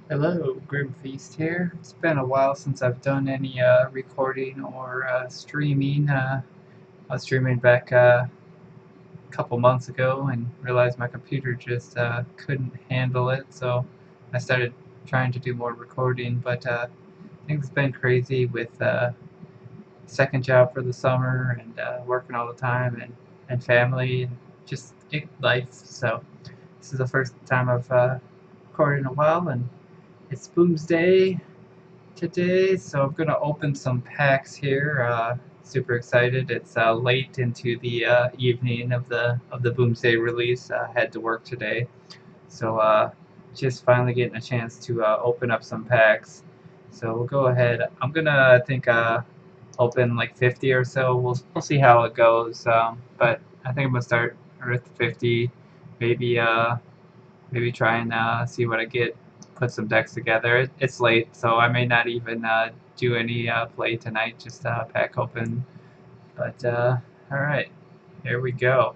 Hello, Grim Feast here. It's been a while since I've done any recording or streaming. I was streaming back a couple months ago and realized my computer just couldn't handle it, so I started trying to do more recording. But things have been crazy with second job for the summer and working all the time and family and just life. So this is the first time I've recorded in a while, and it's Boomsday today, so I'm gonna open some packs here. Super excited! It's late into the evening of the Boomsday release. Had to work today, so just finally getting a chance to open up some packs. So we'll go ahead. I'm gonna, I think, open like 50 or so. We'll see how it goes. But I think I'm gonna start with 50. Maybe maybe try and see what I get, put some decks together. It's late, so I may not even do any play tonight, just pack open. But alright, here we go.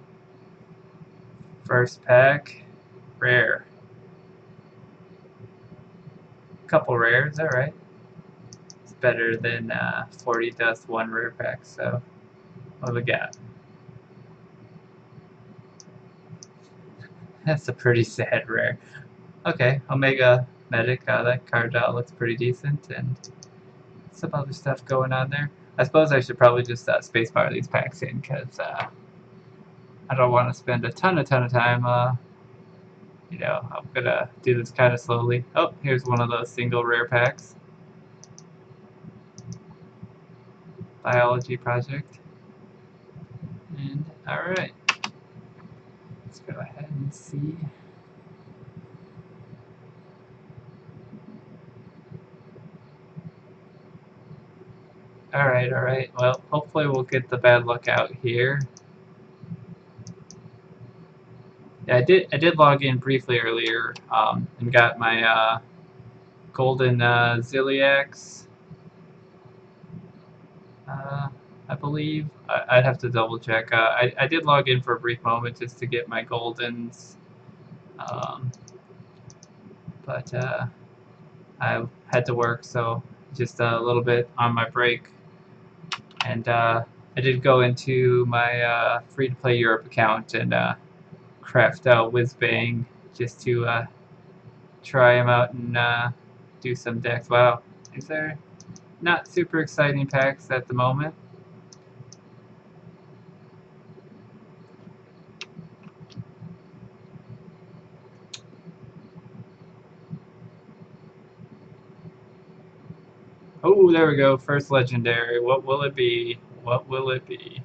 First pack, rare. Couple rares, alright. It's better than 40 dust, one rare pack, so what do we got? That's a pretty sad rare. Okay, Omega Medic, that card looks pretty decent, and some other stuff going on there. I suppose I should probably just spacebar these packs in because I don't want to spend a ton of time. I'm gonna do this kind of slowly. Oh, here's one of those single rare packs. Biology project. And all right, let's go ahead and see. All right, all right. Well, hopefully we'll get the bad luck out here. Yeah, I did log in briefly earlier and got my golden Ziliax, I believe. I'd have to double check. I did log in for a brief moment just to get my goldens, um, but I had to work, so just a little bit on my break. And I did go into my free-to-play Europe account and craft out Whizbang just to try them out and do some decks. Wow, these are not super exciting packs at the moment. Oh, there we go. First legendary. What will it be? What will it be?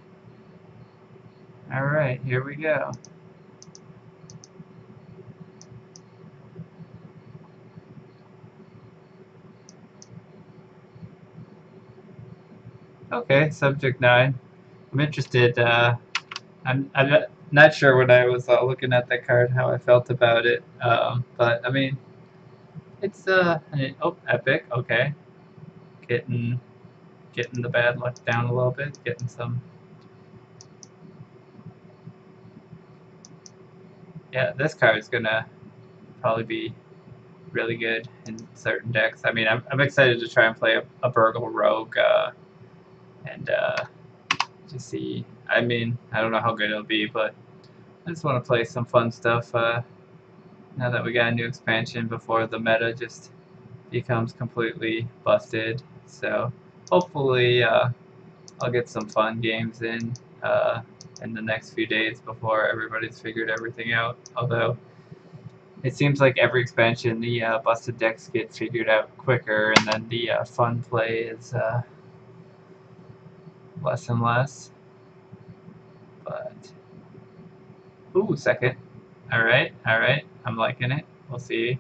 Alright, here we go. Okay, subject 9. I'm interested. I'm not sure when I was looking at that card how I felt about it. But I mean, it's oh, epic. Okay, getting getting the bad luck down a little bit. Getting some. Yeah, this card is gonna probably be really good in certain decks. I mean, I'm excited to try and play a Burgle Rogue and just see. I mean, I don't know how good it'll be, but I just want to play some fun stuff now that we got a new expansion before the meta just becomes completely busted. So hopefully I'll get some fun games in the next few days before everybody's figured everything out. Although it seems like every expansion the busted decks get figured out quicker, and then the fun play is less and less. But ooh, second. All right, all right. I'm liking it. We'll see.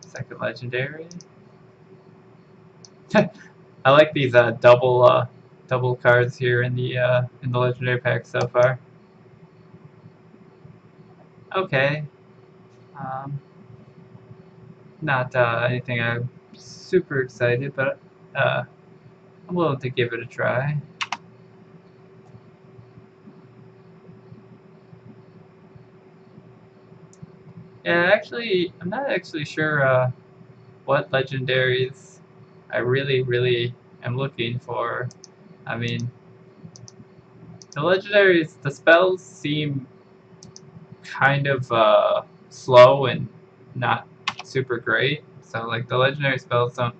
Second legendary. I like these double cards here in the legendary pack so far. Okay, um, not anything I'm super excited, but I'm willing to give it a try. Yeah, actually, I'm not actually sure. what legendaries I really am looking for. I mean, the legendaries, the spells seem kind of slow and not super great. So like the legendary spells don't.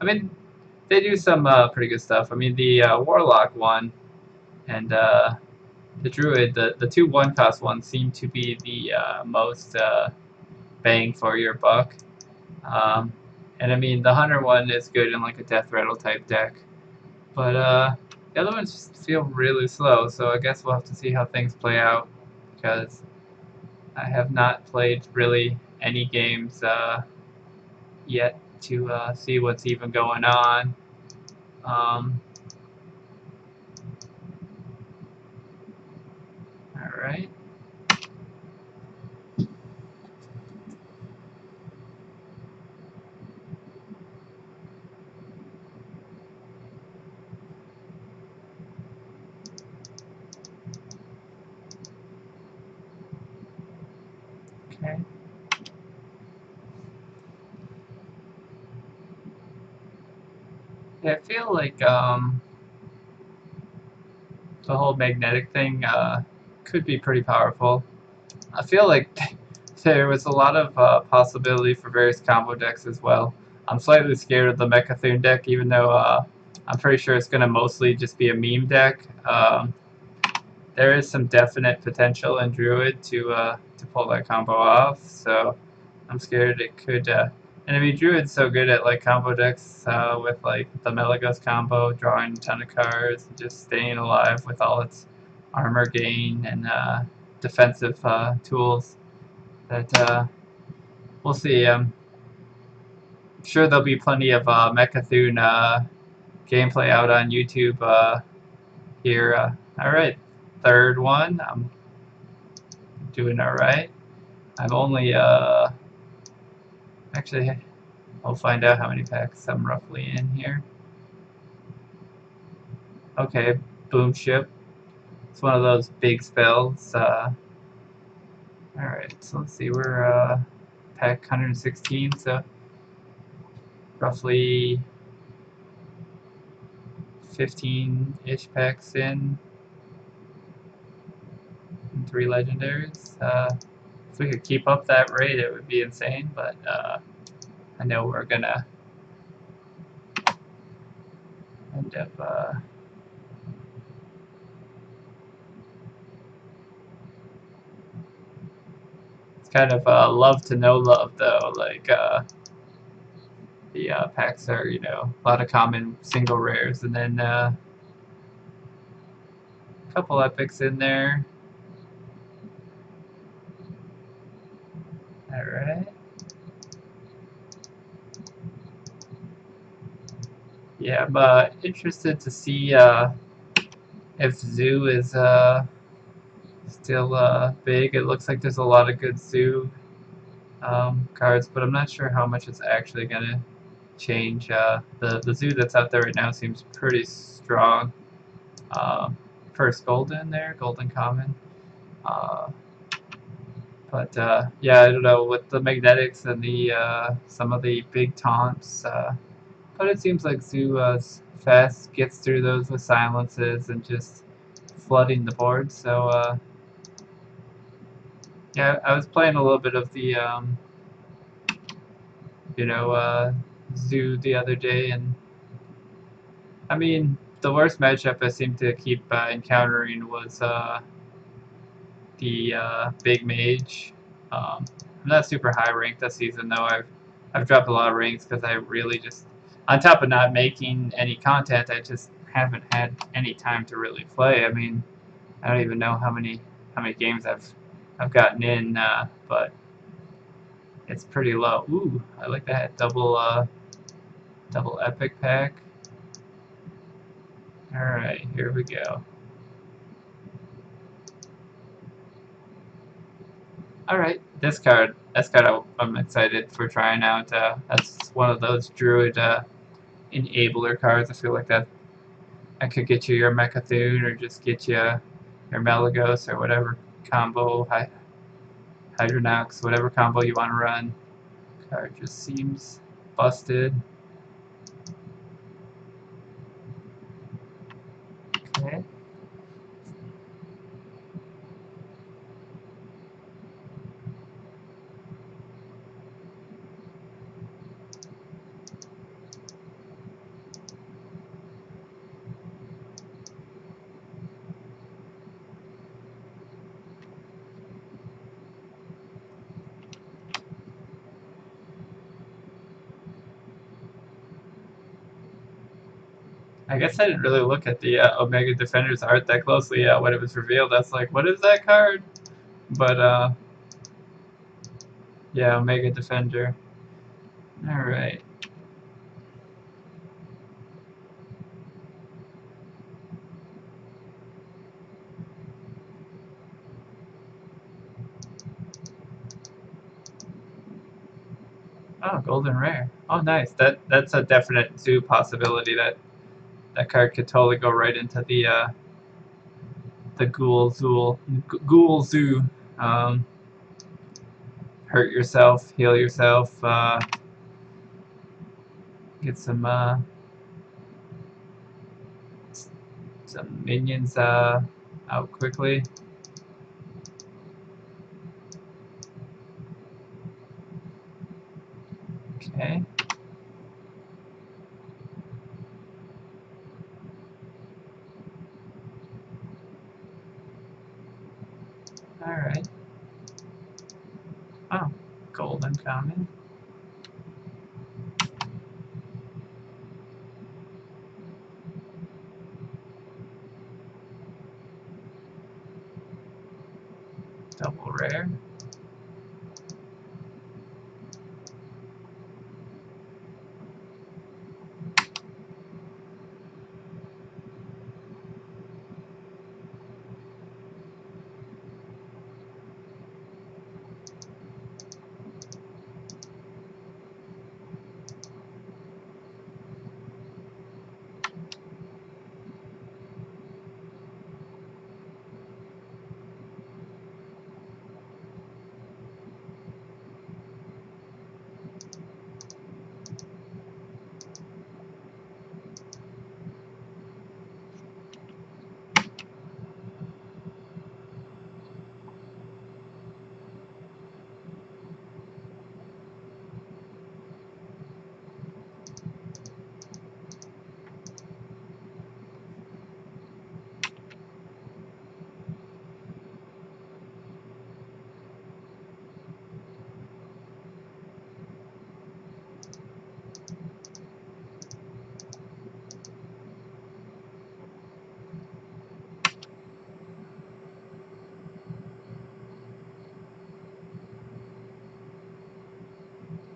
I mean, they do some pretty good stuff. I mean, the warlock one and the druid, the two one cost ones seem to be the most bang for your buck. Um, and I mean, the hunter one is good in like a death rattle type deck, but the other ones just feel really slow. So I guess we'll have to see how things play out because I have not played really any games yet to see what's even going on. Um, all right. Okay. Yeah, I feel like the whole magnetic thing could be pretty powerful. I feel like there was a lot of possibility for various combo decks as well. I'm slightly scared of the Mechathune deck, even though I'm pretty sure it's going to mostly just be a meme deck. There is some definite potential in Druid to pull that combo off, so I'm scared it could. And I mean, Druid's so good at like combo decks with like the Melagos combo, drawing a ton of cards, and just staying alive with all its armor gain and defensive tools. That we'll see. Sure there'll be plenty of Mechathune gameplay out on YouTube here. All right, third one. I'm doing all right. I'm only actually I'll find out how many packs I'm roughly in here. Okay, Boom Ship. It's one of those big spells. All right, so let's see. We're pack 116, so roughly 15-ish packs in. And 3 legendaries. If we could keep up that rate, it would be insane, but I know we're gonna end up it's kind of love to no love though. Like the packs are, you know, a lot of common single rares, and then a couple epics in there. All right. Yeah, I'm interested to see if Zoo is still big. It looks like there's a lot of good Zoo cards, but I'm not sure how much it's actually gonna change. The Zoo that's out there right now seems pretty strong. First Golden there, Golden Common. Uh, but yeah, I don't know with the magnetics and the some of the big taunts. But it seems like Zoo fast gets through those with silences and just flooding the board. So yeah, I was playing a little bit of the you know Zoo the other day, and I mean the worst matchup I seem to keep encountering was the big mage. I'm not super high ranked this season though. I've dropped a lot of ranks because I really just, on top of not making any content, I just haven't had any time to really play. I mean, I don't even know how many games I've gotten in, but it's pretty low. Ooh, I like that double epic pack. All right, here we go. All right, this card I'm excited for trying out. That's one of those druid enabler cards. I feel like that could get you your Mechathune or just get you your Melagos or whatever combo, Hydronox, whatever combo you want to run. Card just seems busted. Okay. I guess I didn't really look at the Omega Defender's art that closely when it was revealed. I was like, what is that card? But, yeah, Omega Defender. Alright. Oh, golden rare. Oh, nice. That's a definite zoo possibility. That card could totally go right into the ghoul zoo. Um, hurt yourself, heal yourself, get some minions out quickly. Okay. Alright. Oh, golden common. Double rare.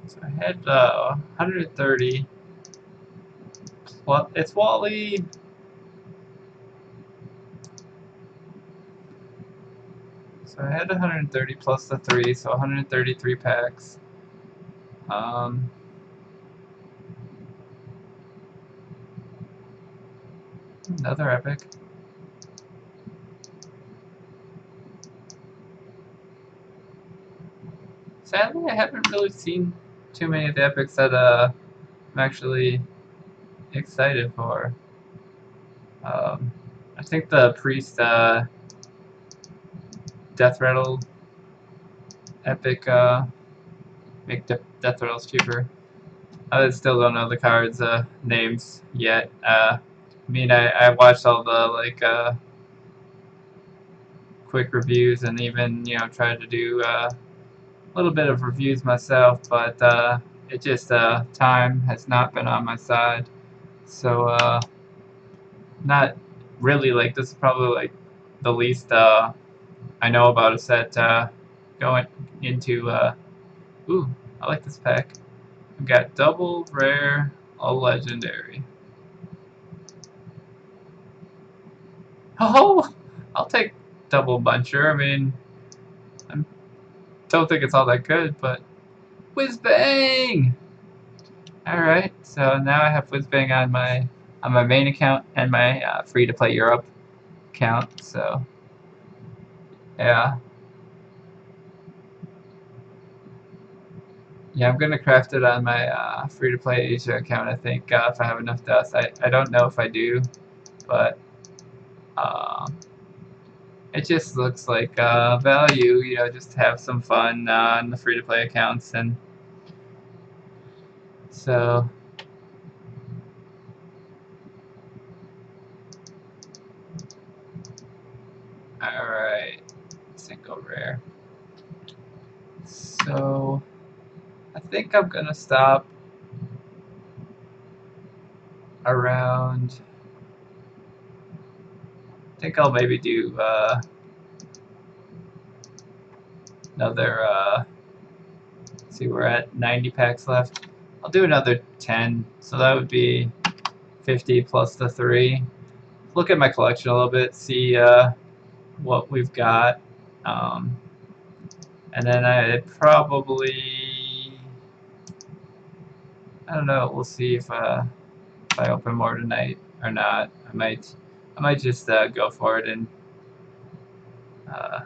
So I had 130 plus. It's Wally. So I had 130 plus the 3, so 133 packs. Um, Another epic. Sadly, I haven't really seen too many of the epics that I'm actually excited for. I think the priest death rattle epic make death rattles cheaper. I still don't know the cards names yet. I watched all the quick reviews and even tried to do a little bit of reviews myself, but it just time has not been on my side. So not really this is probably the least I know about a set going into. Ooh, I like this pack. I've got double rare, a legendary. Oh, I'll take double buncher. I mean, I don't think it's all that good, but whiz bang! All right, so now I have whiz bang on my main account and my free to play Europe account. So yeah, Yeah, I'm gonna craft it on my free-to-play Asia account. I think if I have enough dust. I don't know if I do, but um, it just looks like value. You know, just have some fun on the free-to-play accounts, and so all right, single rare. So I think I'm gonna stop around. I think I'll maybe do another. See, we're at 90 packs left. I'll do another 10, so that would be 50 plus the 3. Look at my collection a little bit, see what we've got. Um, and then I'd probably, I don't know, we'll see if I open more tonight or not. I might just go for it and uh,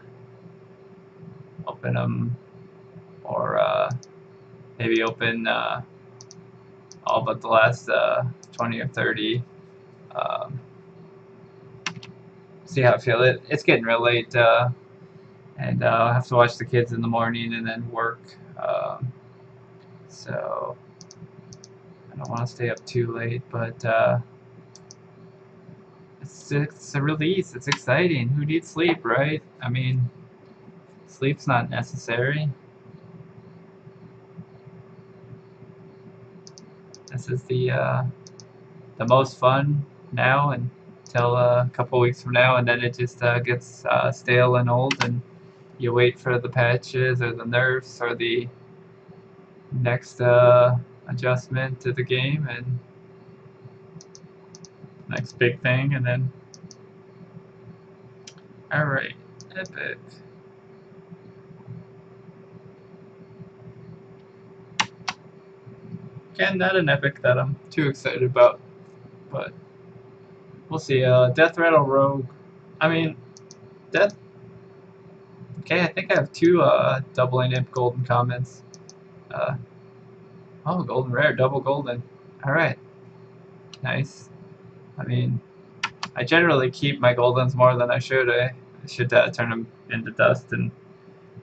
open them, or maybe open all but the last 20 or 30. Um, See how I feel. It's getting real late, and I'll have to watch the kids in the morning and then work. So I don't want to stay up too late, but it's a release. It's exciting. Who needs sleep, right? I mean, sleep's not necessary. This is the most fun now until a couple weeks from now, and then it just gets stale and old, and you wait for the patches or the nerfs or the next adjustment to the game and next big thing, and then all right, epic. Again, not an epic that I'm too excited about, but we'll see. Death Rattle Rogue. I mean, Death. Okay, I think I have two doubling imp golden comments. Uh, oh, golden rare, double golden. All right, nice. I mean, I generally keep my goldens more than I should. I should turn them into dust and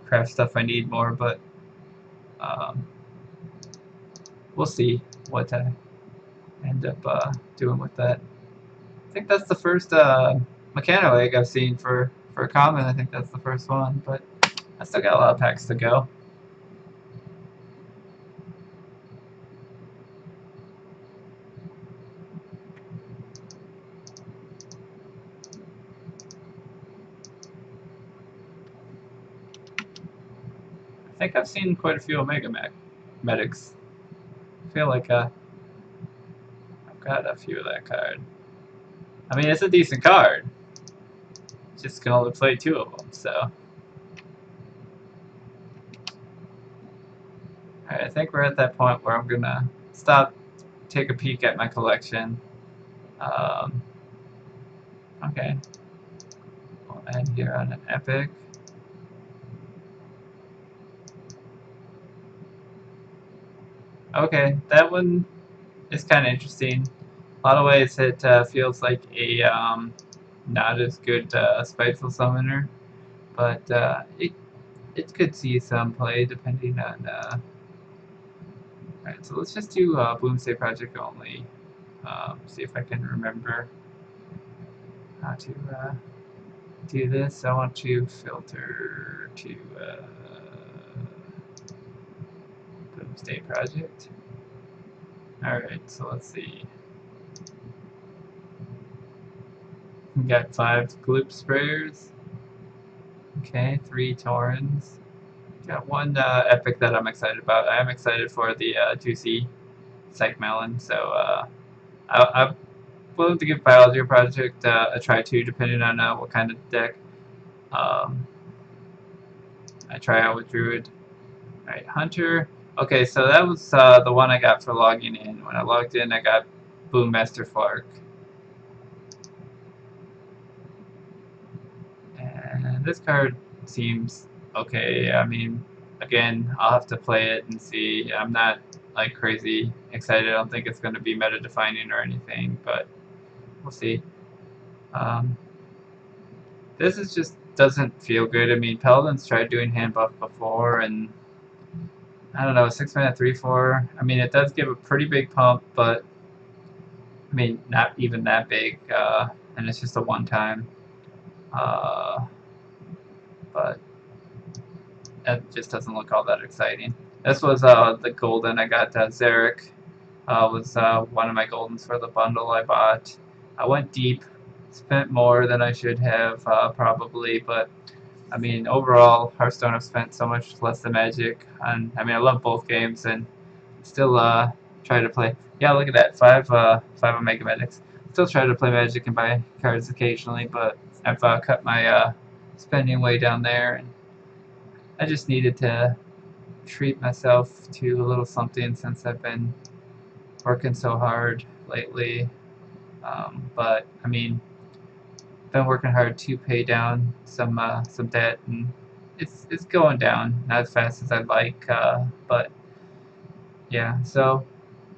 craft stuff I need more, but um, we'll see what I end up doing with that. I think that's the first mechano egg I've seen for a common. I think that's the first one, but I still got a lot of packs to go. I think I've seen quite a few Omega Medics. I feel like I've got a few of that card. I mean, it's a decent card. Just can only play two of them, so. Alright, I think we're at that point where I'm gonna stop, take a peek at my collection. Um, okay, we'll end here on an epic. Okay, that one is kind of interesting. A lot of ways it feels like a not as good spiteful summoner, but it could see some play depending on. Alright, so let's just do Bloomsday Project only. See if I can remember how to do this. I want to filter to Bloomsday Project. Alright, so let's see. We got 5 Gloop Sprayers. Okay, 3 Taurens. Got one epic that I'm excited about. I am excited for the Juicy Psych Melon, so I'm willing to give Biology Project a try too, depending on what kind of deck I try out with Druid. Alright, Hunter. Okay, so that was the one I got for logging in. When I logged in, I got Boommaster Flark. And this card seems okay. I mean, again, I'll have to play it and see. I'm not like crazy excited. I don't think it's going to be meta defining or anything, but we'll see. Um, this is just doesn't feel good. I mean, Paladin's tried doing hand buff before, and I don't know, 6-mana 3/4. I mean, it does give a pretty big pump, but I mean, not even that big, and it's just a one time. Uh, but that just doesn't look all that exciting. This was the golden I got. Zarek was one of my goldens for the bundle I bought. I went deep, spent more than I should have probably, but I mean overall Hearthstone I've spent so much less than Magic, and I mean I love both games and still try to play. Yeah, look at that, five Omega Medics. Still try to play Magic and buy cards occasionally, but I've cut my spending way down there, and I just needed to treat myself to a little something since I've been working so hard lately. But I mean, been working hard to pay down some debt, and it's going down, not as fast as I'd like, but yeah. So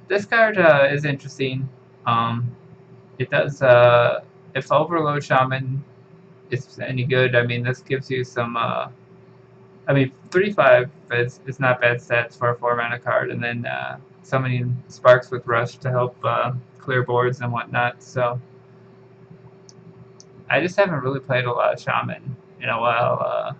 this card is interesting. Um, it does if Overload Shaman is any good. I mean, this gives you some. I mean, 3/5 is not bad stats for a 4-mana card, and then summoning Sparks with Rush to help clear boards and whatnot. So I just haven't really played a lot of Shaman in a while.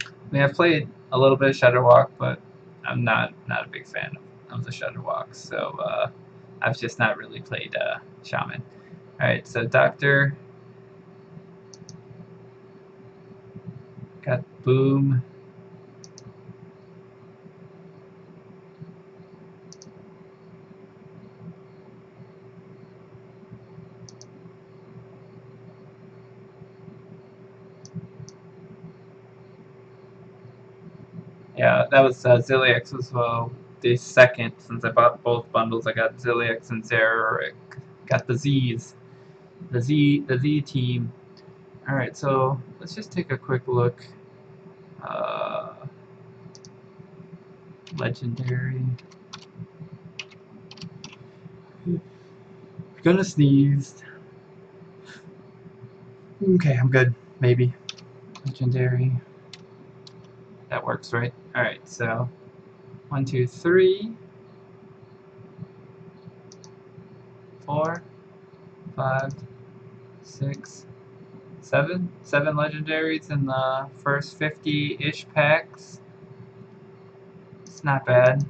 I mean, I've played a little bit of Shudderwalk, but I'm not a big fan of the Shudderwalk. So I've just not really played Shaman. All right, so Doctor got Boom. Yeah, that was Ziliax was the second since I bought both bundles. I got Ziliax and Zarek. Got the Z's, the Z team. All right, so let's just take a quick look. Uh, legendary. Gonna sneeze. Okay, I'm good. Maybe legendary. That works, right? All right, so 1, 2, 3, 4, 5, 6, 7. 7 legendaries in the first 50-ish packs. It's not bad.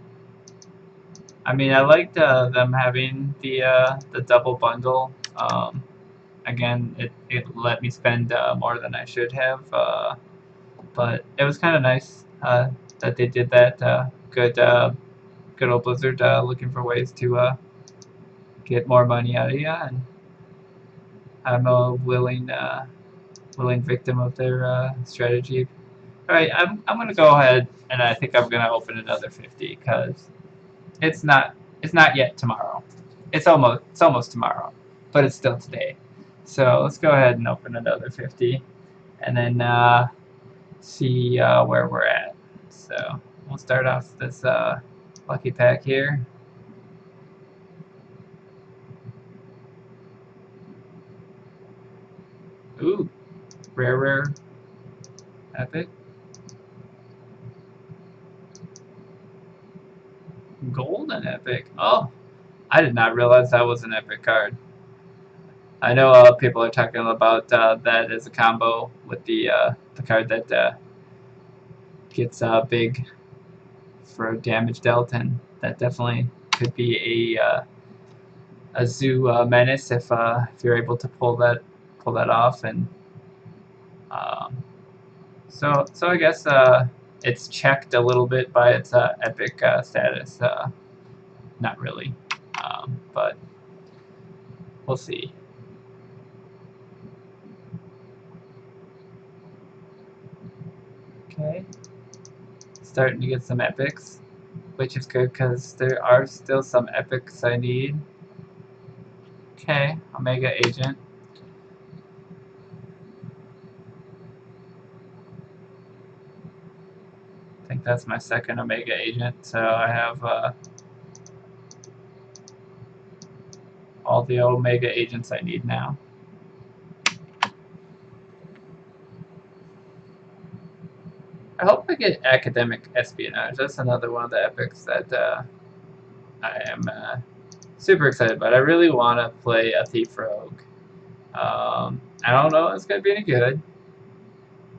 I mean, I liked them having the double bundle. Again, it let me spend more than I should have, but it was kind of nice that they did that. Good old Blizzard looking for ways to get more money out of you, and I'm a willing victim of their strategy. All right, I'm gonna go ahead and I think I'm gonna open another 50 because it's not yet tomorrow. It's almost tomorrow, but it's still today. So let's go ahead and open another 50, and then see where we're at. So we'll start off this lucky pack here. Ooh, rare, epic, golden epic. Oh, I did not realize that was an epic card. I know people are talking about that as a combo with the card that gets big for damage dealt, and that definitely could be a zoo menace if you're able to pull that off. And um, so I guess it's checked a little bit by its epic status. Not really, but we'll see. Okay, starting to get some epics, which is good because there are still some epics I need. Okay, Omega Agent. think that's my second Omega agent, so I have all the Omega agents I need now. I hope I get Academic Espionage. That's another one of the epics that I am super excited about. I really want to play a Thief Rogue. I don't know if it's going to be any good,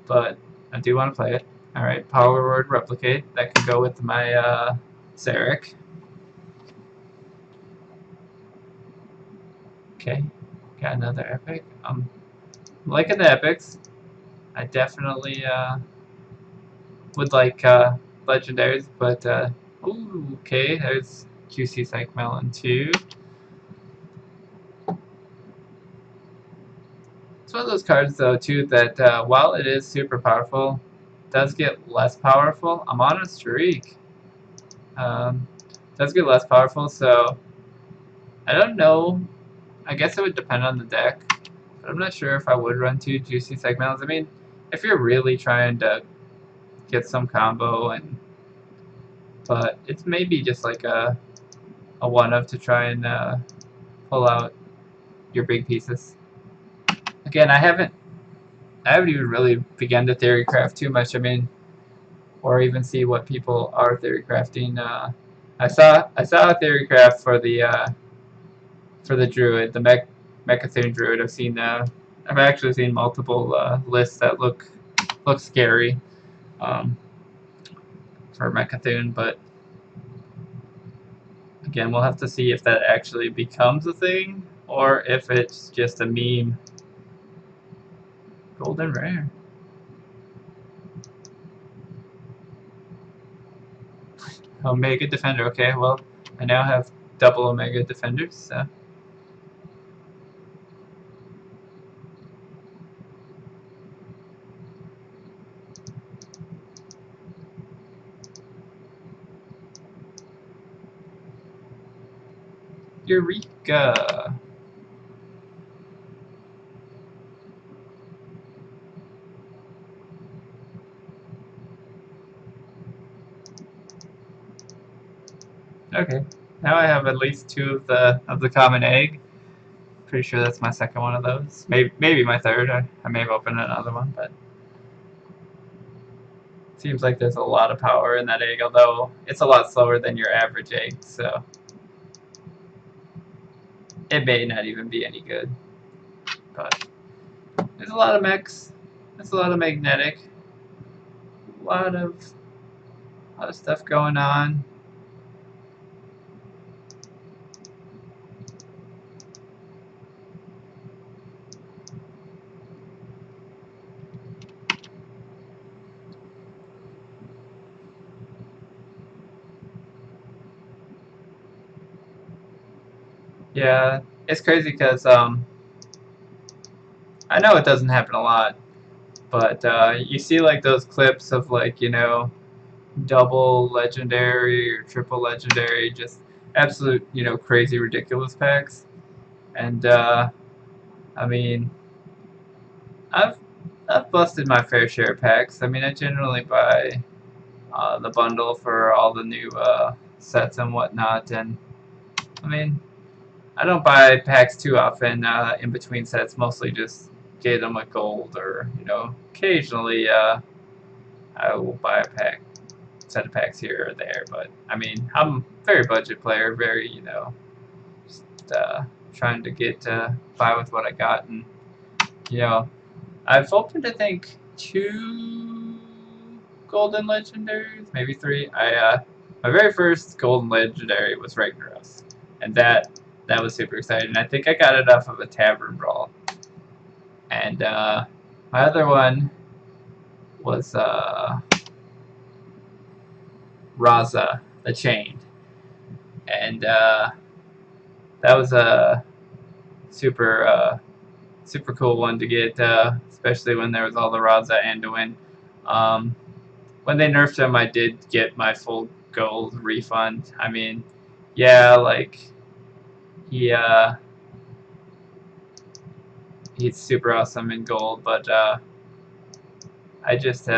but I do want to play it. Alright, Power Word Replicate. That can go with my Zarek. Okay, got another epic. Liking the epics. I definitely would like legendaries, but ooh, okay, there's QC Psych Melon 2. It's one of those cards though too that while it is super powerful, does get less powerful. I'm on a streak. Does get less powerful, so I don't know. I guess it would depend on the deck, but I'm not sure if I would run 2 Juicy Psych Melons. I mean, if you're really trying to get some combo but it's maybe just like a one of to try and pull out your big pieces. Again, I haven't even really begun to theory craft too much. I mean, or even see what people are theory crafting. I saw a theory craft for the druid, the Mechathune druid. I've actually seen multiple lists that look scary for Mechathune, but again, we'll have to see if that actually becomes a thing or if it's just a meme. Golden rare. Omega Defender. Okay, well, I now have double Omega Defenders, so. Eureka! Okay, now I have at least 2 of the common egg. Pretty sure that's my second one of those. Maybe my third. I may have opened another one, but it seems like there's a lot of power in that egg, although it's a lot slower than your average egg, so it may not even be any good. But there's a lot of mechs. There's a lot of magnetic. A lot of stuff going on. Yeah, it's crazy because I know it doesn't happen a lot, but you see like those clips of like, you know, double legendary or triple legendary, just absolute, you know, crazy ridiculous packs. And I mean, I've busted my fair share of packs. I mean, I generally buy the bundle for all the new sets and whatnot, and I mean, I don't buy packs too often in between sets. Mostly just get them with gold, or you know, occasionally I will buy a set of packs here or there. But I mean, I'm a very budget player, very, you know, just trying to get by with what I got, and you know, I've opened I think 2 golden legendaries, maybe 3. My very first golden legendary was Ragnaros, and that was super exciting. I think I got it off of a tavern brawl, and my other one was Raza the Chained, and that was a super cool one to get, especially when there was all the Raza Anduin. When they nerfed him, I did get my full gold refund. I mean, yeah, like he he's super awesome in gold, but I just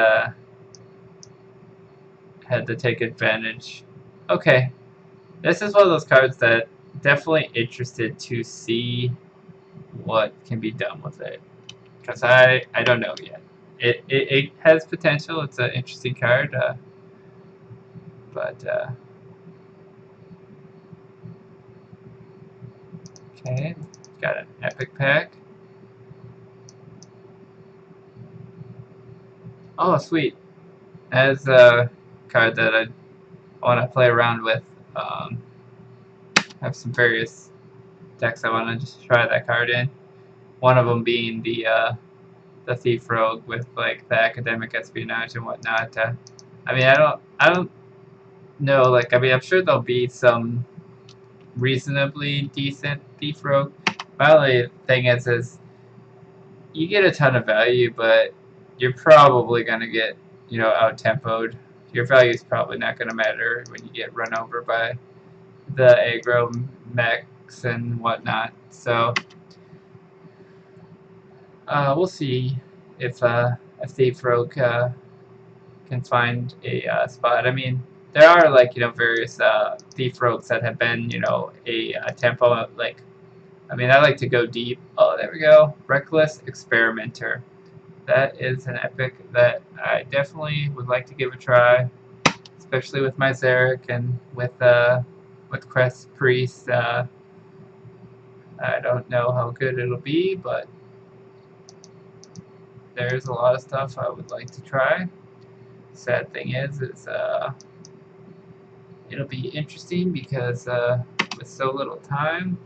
had to take advantage. Okay, this is one of those cards that definitely interested to see what can be done with it. Because I don't know yet. It has potential. It's an interesting card, but okay, got an epic pack. Oh, sweet. As a card that I want to play around with. Um, have some various decks I want to just try that card in. One of them being the Thief Rogue with like the academic espionage and whatnot. I mean, I don't know. Like, I mean, I'm sure there'll be some reasonably decent Thief Rogue. My only thing is you get a ton of value, but you're probably gonna get out tempoed. Your value is probably not gonna matter when you get run over by the aggro mechs and whatnot. So we'll see if Thief Rogue can find a spot. I mean, there are like various Thief Rogues that have been a tempo like. I mean, I like to go deep. Oh, there we go. Reckless Experimenter. That is an epic that I definitely would like to give a try, especially with my Zarek and with Crest Priest. I don't know how good it'll be, but there's a lot of stuff I would like to try. Sad thing is it'll be interesting because with so little time,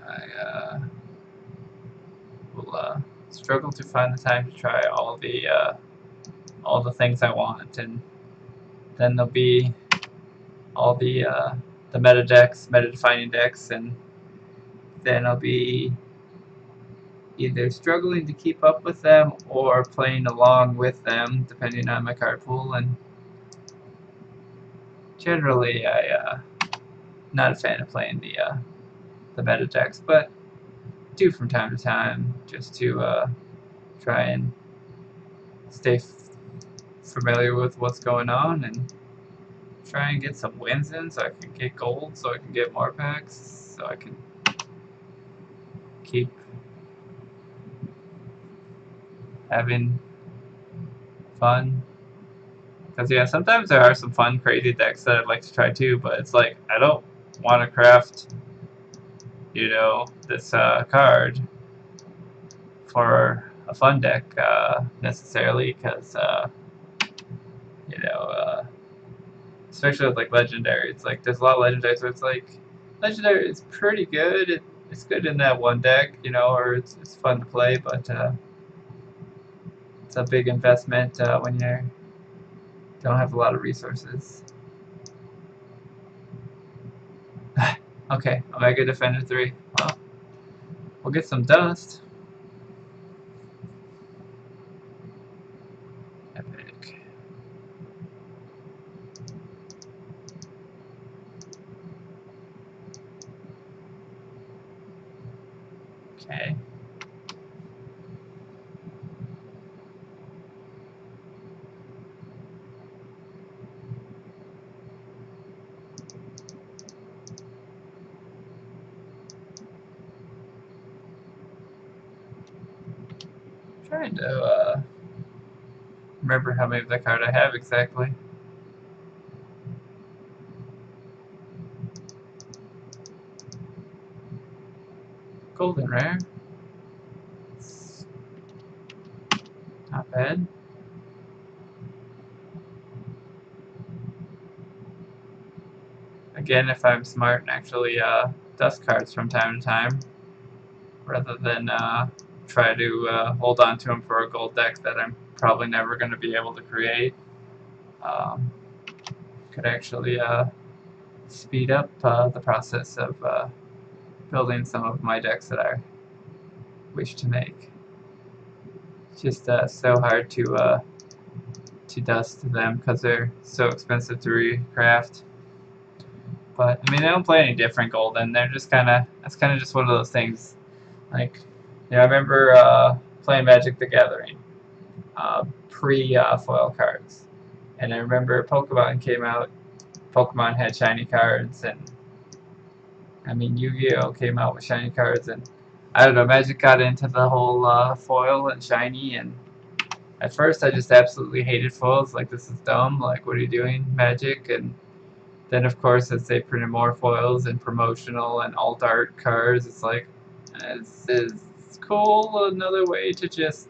I will struggle to find the time to try all the things I want, and then there'll be all the meta decks, meta defining decks, and then I'll be either struggling to keep up with them or playing along with them, depending on my card pool. And generally, I not a fan of playing the meta decks, but do from time to time just to try and stay familiar with what's going on and try and get some wins in so I can get gold, so I can get more packs, so I can keep having fun. Because yeah, sometimes there are some fun, crazy decks that I'd like to try too, but it's like I don't want to craft, this card for a fun deck necessarily, because you know, especially with like legendary, it's like there's a lot of legendaries where it's like legendary is pretty good. It's good in that one deck, or it's fun to play, but it's a big investment when you don't have a lot of resources. Okay, Omega Defender 3. Well, we'll get some dust. Epic. Okay. Trying to remember how many of that card I have exactly. Golden rare. It's not bad. Again, if I'm smart and actually dust cards from time to time, rather than try to hold on to them for a gold deck that I'm probably never going to be able to create. Could actually speed up the process of building some of my decks that I wish to make. It's just so hard to dust them because they're so expensive to recraft. But I mean, they don't play any different golden. They're just that's kind of just one of those things. Like, I remember playing Magic the Gathering. pre-foil cards. And I remember Pokemon came out. Pokemon had shiny cards, and I mean Yu-Gi-Oh came out with shiny cards, and I don't know. Magic got into the whole foil and shiny, and at first I just absolutely hated foils. Like, this is dumb. Like, what are you doing, Magic? And then of course as they printed more foils and promotional and alt art cards, it's like, this is cool. Another way to just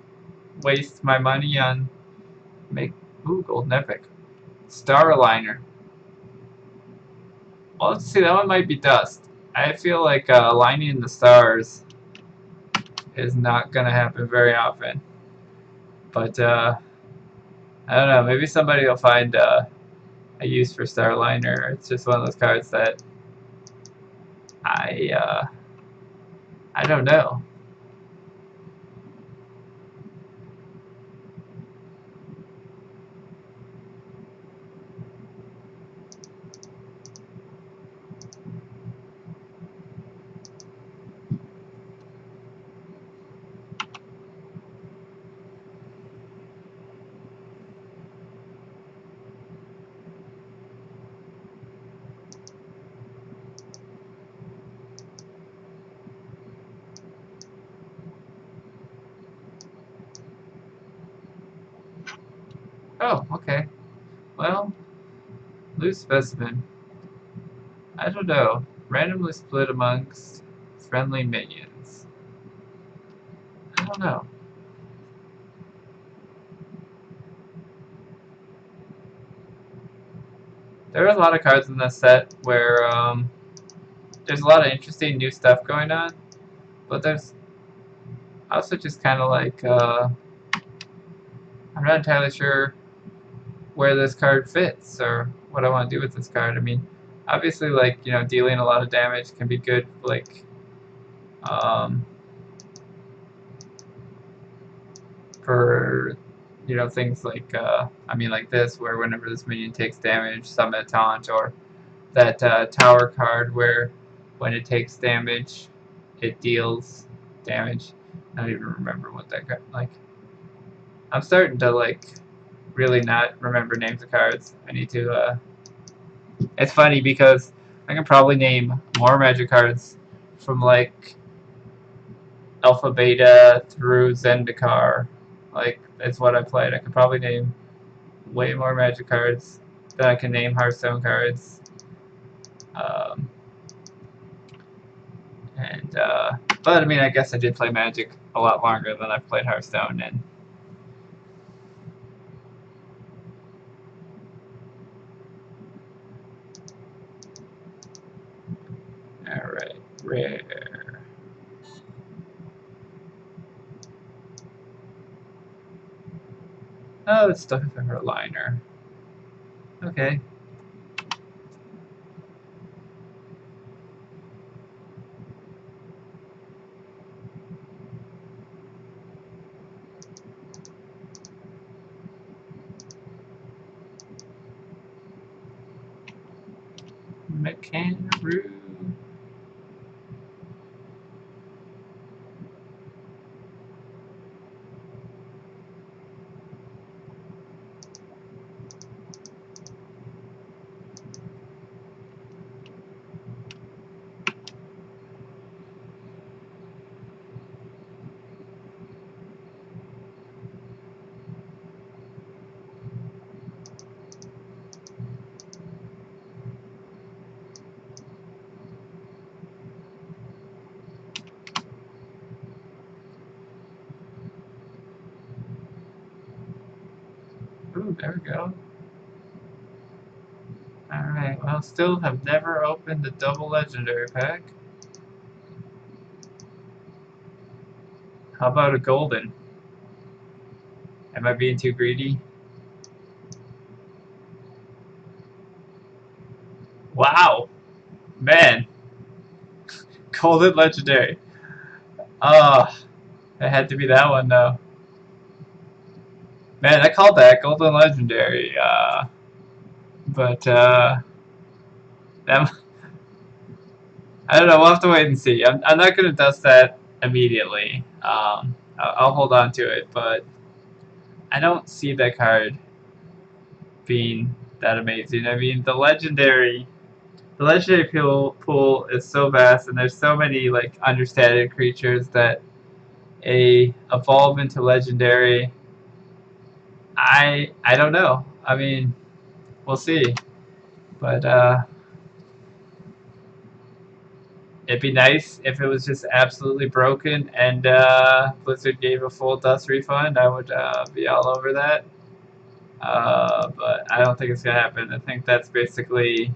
waste my money on make. Ooh, Golden Epic. Starliner. Well, let's see, that one might be dust. I feel like aligning the stars is not going to happen very often. But, I don't know, maybe somebody will find a use for Starliner. It's just one of those cards that I don't know. Oh, okay. Well, loose specimen. I don't know. Randomly split amongst friendly minions. I don't know. There are a lot of cards in this set where there's a lot of interesting new stuff going on, but there's also just kind of like I'm not entirely sure where this card fits or what I want to do with this card. I mean, obviously, like, you know, dealing a lot of damage can be good, like um, for, you know, things like I mean, like this, where whenever this minion takes damage, summon a taunt, or that tower card where when it takes damage, it deals damage. I don't even remember what that card, like. I'm starting to like really not remember names of cards. I need to. It's funny because I can probably name more Magic cards from like Alpha Beta through Zendikar. Like, it's what I played. I could probably name way more Magic cards than I can name Hearthstone cards. Um, and but I mean, I guess I did play Magic a lot longer than I've played Hearthstone. And all right, rare. Oh, it's stuff in her liner. Okay. Mecanaroo. Ooh, there we go. Alright, well, still have never opened a double legendary pack. How about a golden? Am I being too greedy? Wow! Man! Golden legendary. Oh, it had to be that one, though. Man, I called that golden legendary, but, that, I don't know, we'll have to wait and see. I'm not going to dust that immediately. I'll hold on to it, but I don't see that card being that amazing. I mean, the legendary pool is so vast, and there's so many like understated creatures that a evolve into legendary. I don't know. I mean, we'll see. But it'd be nice if it was just absolutely broken and Blizzard gave a full dust refund. I would be all over that. But I don't think it's gonna happen. I think that's basically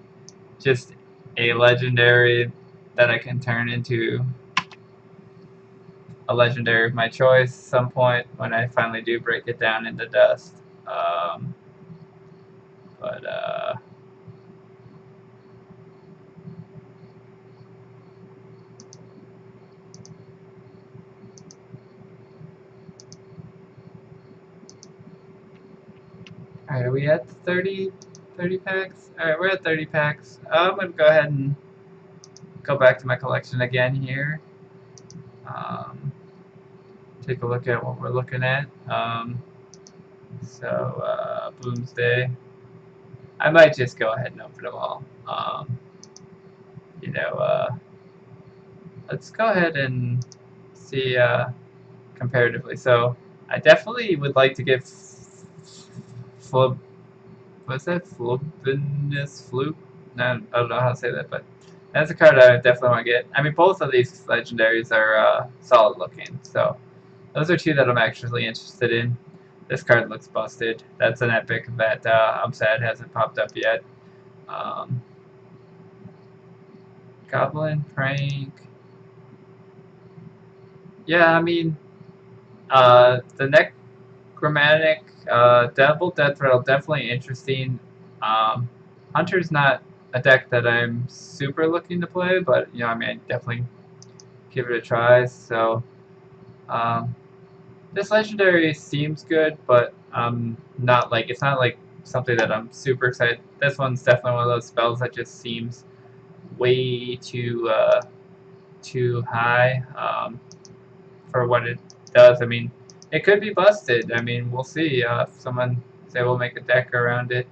just a legendary that I can turn into a legendary of my choice some point when I finally do break it down into dust. Um, but Alright, are we at 30 packs? Alright, we're at 30 packs. I'm going to go ahead and go back to my collection again here. Um, take a look at what we're looking at. Bloomsday. I might just go ahead and open them all. You know, let's go ahead and see comparatively. So I definitely would like to give Flub. What's that? Flubinus Flute? No, I don't know how to say that, but that's a card I definitely want to get. I mean, both of these legendaries are solid looking, so those are two that I'm actually interested in. This card looks busted. That's an epic that I'm sad hasn't popped up yet. Um, Goblin Prank. Yeah, I mean, the Necromantic Double Death Rattle definitely interesting. Hunter's not a deck that I'm super looking to play, but you know, I mean, I definitely give it a try. So um, this legendary seems good, but not like it's not like something that I'm super excited. This one's definitely one of those spells that just seems way too high for what it does. I mean, it could be busted. I mean, we'll see if someone say we'll make a deck around it.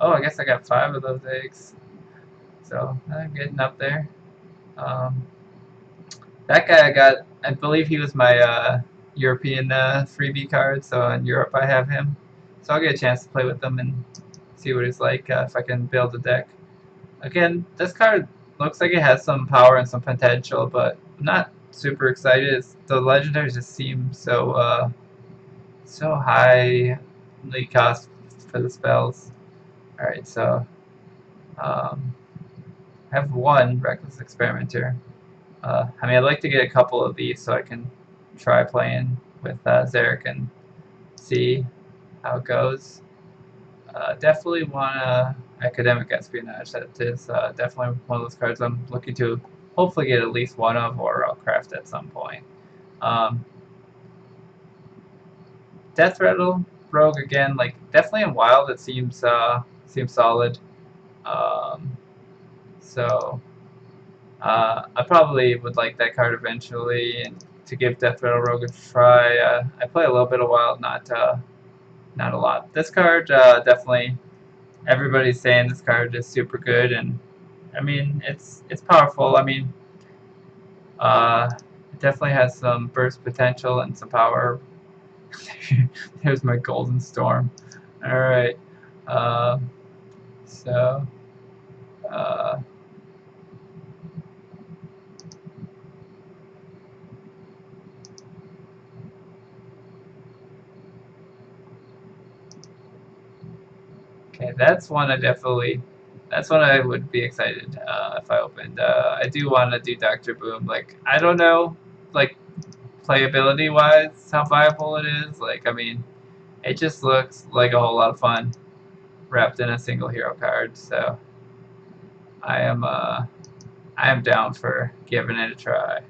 Oh, I guess I got 5 of those eggs, so I'm getting up there. Um, that guy I got, I believe he was my European freebie card, so in Europe I have him. So I'll get a chance to play with him and see what he's like if I can build a deck. Again, this card looks like it has some power and some potential, but I'm not super excited. The legendaries just seem so highly cost for the spells. Alright, so um, I have one Reckless Experimenter. I mean, I'd like to get a couple of these so I can try playing with Zarek and see how it goes. Definitely want Academic Espionage. That is definitely one of those cards I'm looking to hopefully get at least one of, or I'll craft at some point. Um, Death Rattle Rogue again, like definitely in Wild it seems solid. Um, so I probably would like that card eventually, and to give Death Rattle Rogue a try. I play a little bit of Wild, not a lot. This card definitely everybody's saying this card is super good, and I mean it's powerful. I mean it definitely has some burst potential and some power. There's my Golden Storm. All right, um, so. Uh, Okay, that's one I would be excited if I opened. I do want to do Doctor Boom. Like, I don't know, like playability wise, how viable it is. Like, I mean, it just looks like a whole lot of fun wrapped in a single hero card. So I am, uh, I am down for giving it a try.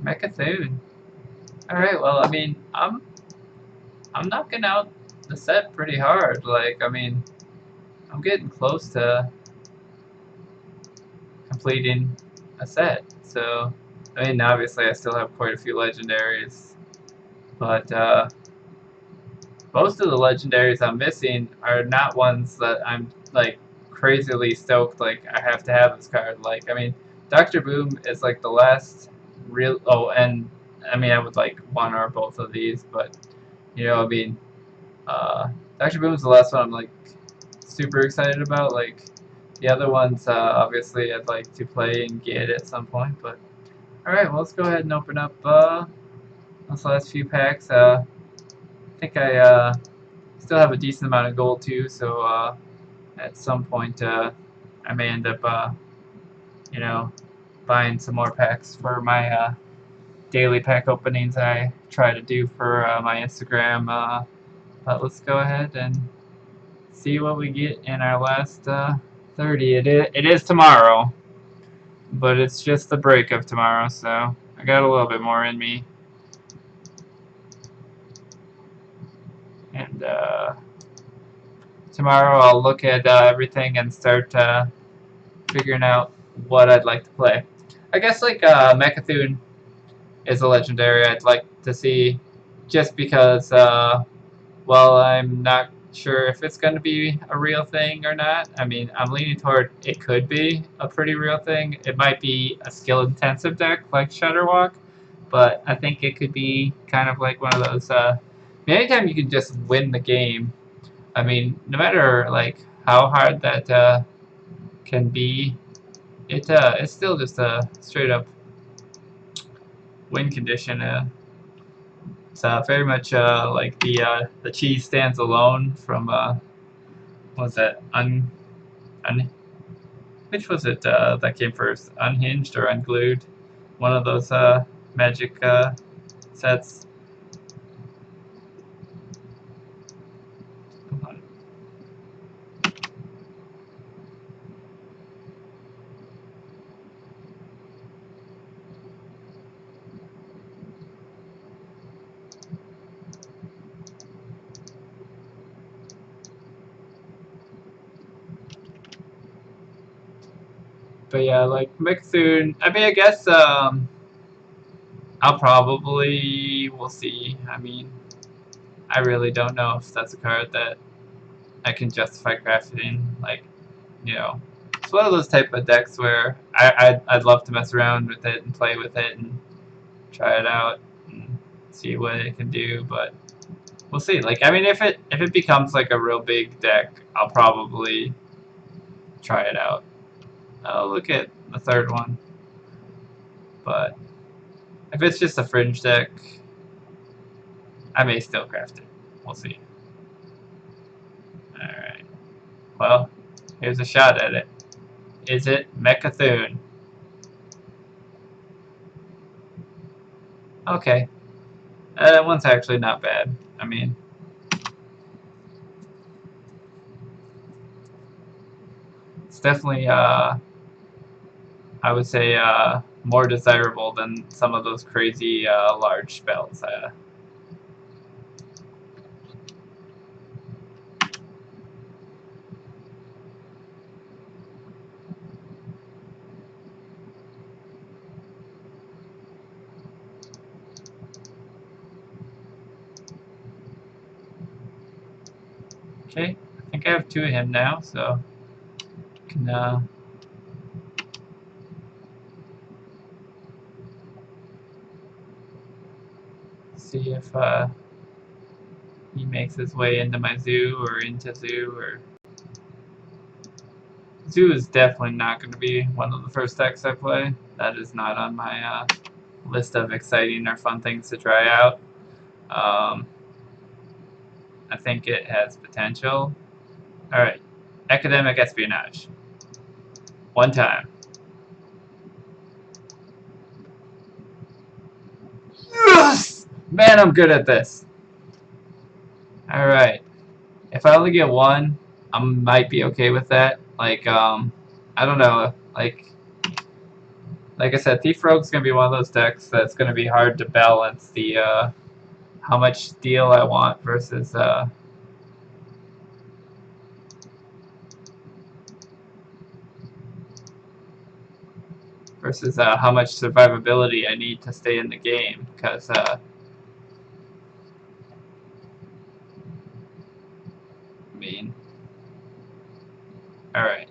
Mechathune. All right. Well, I mean, I'm knocking out the set pretty hard. Like, I mean, I'm getting close to completing a set. So, I mean, obviously I still have quite a few legendaries, but most of the legendaries I'm missing are not ones that I'm like crazily stoked. Like, I have to have this card. Like, I mean, Doctor Boom is like the last real. Oh, and I mean, I would like one or both of these, but you know, I mean, Doctor Boom's the last one I'm like super excited about. Like, the other ones, obviously, I'd like to play and get at some point. But all right, well, let's go ahead and open up those last few packs. I think I still have a decent amount of gold too, so at some point I may end up, you know, buying some more packs for my daily pack openings I try to do for my Instagram. But let's go ahead and see what we get in our last 30. It is tomorrow, but it's just the break of tomorrow, so I got a little bit more in me. And tomorrow I'll look at everything and start figuring out what I'd like to play. I guess like Mechathune is a legendary I'd like to see, just because well, I'm not sure if it's going to be a real thing or not. I mean, I'm leaning toward it could be a pretty real thing. It might be a skill-intensive deck like Shutterwalk, but I think it could be kind of like one of those. Anytime you can just win the game. I mean, no matter like how hard that can be, it's still just a straight up win condition. It's very much like the cheese stands alone from what was that which was it that came first, Unhinged or Unglued, one of those magic sets. But yeah, like Mixoon, I mean, I guess I'll probably, we'll see. I mean, I really don't know if that's a card that I can justify crafting. Like, you know, it's one of those type of decks where I'd love to mess around with it and play with it and try it out and see what it can do, but we'll see. Like, I mean, if it becomes like a real big deck, I'll probably try it out. I'll look at the third one, but if it's just a fringe deck, I may still craft it. We'll see. Alright. Well, here's a shot at it. Is it Mechathune? Okay. That one's actually not bad. I mean, it's definitely, I would say, more desirable than some of those crazy large spells. Okay, I think I have two of him now, so I can see if he makes his way into my zoo or into zoo. Or zoo is definitely not going to be one of the first decks I play. That is not on my list of exciting or fun things to try out. I think it has potential. Alright, academic espionage. One time. Yes! Man, I'm good at this. Alright. If I only get one, I might be okay with that. Like, I don't know. Like I said, Thief Rogue's gonna be one of those decks that's gonna be hard to balance the how much steel I want versus versus how much survivability I need to stay in the game. Because I mean, all right.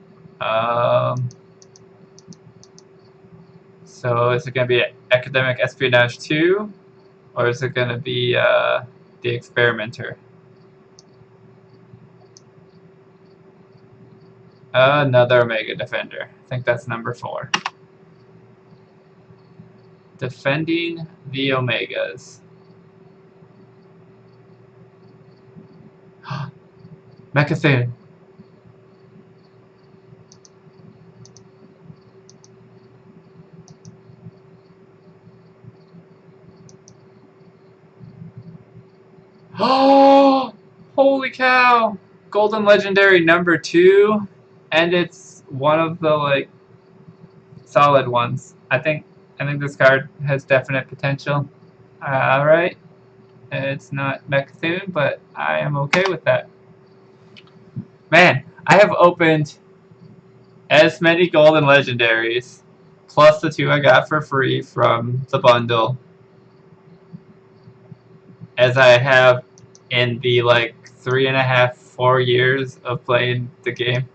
So is it going to be Academic Espionage 2, or is it going to be the Experimenter? Another Omega Defender. I think that's number 4. Defending the Omegas. Mechathune. Oh, holy cow! Golden Legendary number 2, and it's one of the like solid ones. I think this card has definite potential. All right, it's not Mechathune, but I am okay with that. Man, I have opened as many golden legendaries, plus the 2 I got for free from the bundle, as I have in the like 3.5, 4 years of playing the game.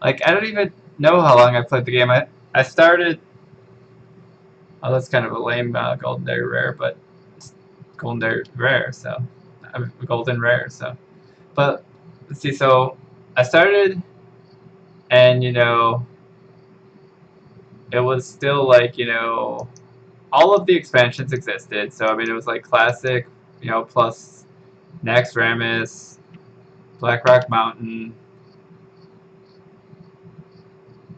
Like, I don't even know how long I played the game. I started. Oh, that's kind of a lame golden dairy rare, but it's golden dairy rare, so golden rare. So, but let's see. So I started, and it was still like all of the expansions existed. So I mean, it was like classic, plus Nax Ramus, Black Rock Mountain.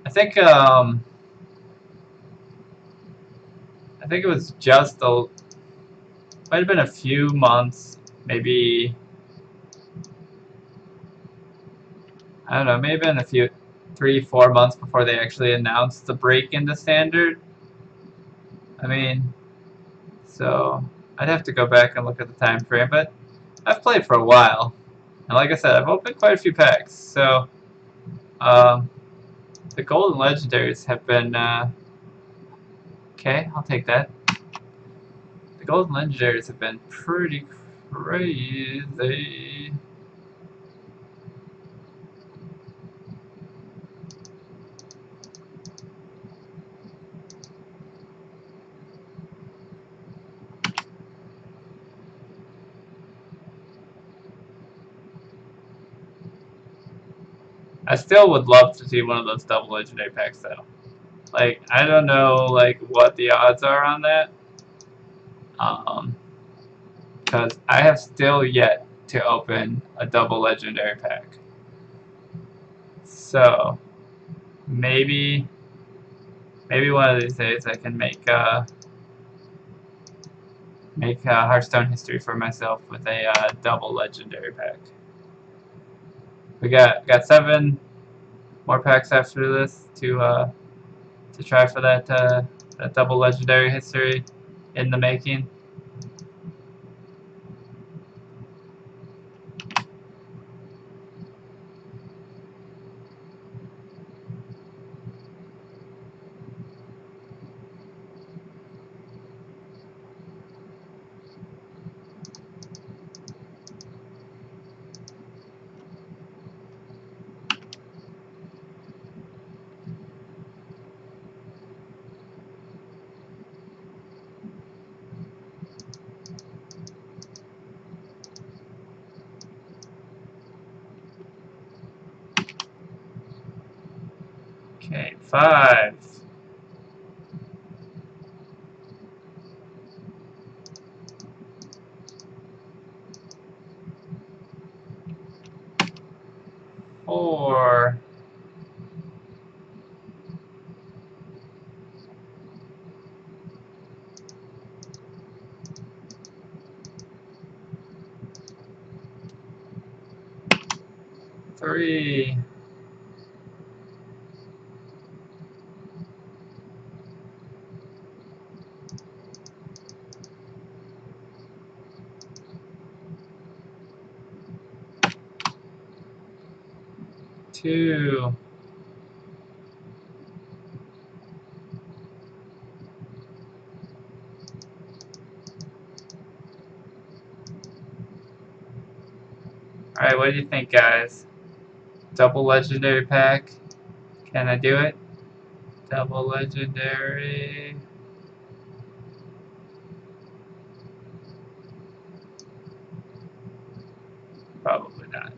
I think it was just might have been a few months, maybe. I don't know, maybe in a few 3-4 months before they actually announced the break in the standard. I mean, so I'd have to go back and look at the time frame, but I've played for a while, and like I said, I've opened quite a few packs. So the golden legendaries have been okay. I'll take that. The golden legendaries have been pretty crazy. I still would love to see one of those double legendary packs though. Like, I don't know like what the odds are on that. Because I have still yet to open a double legendary pack. So maybe one of these days I can make Hearthstone history for myself with a double legendary pack. We got 7 more packs after this to try for that double legendary history in the making. Okay, 5. 4. 3. 2. what do you think, guys? Double legendary pack? Can I do it? Double legendary. Probably not.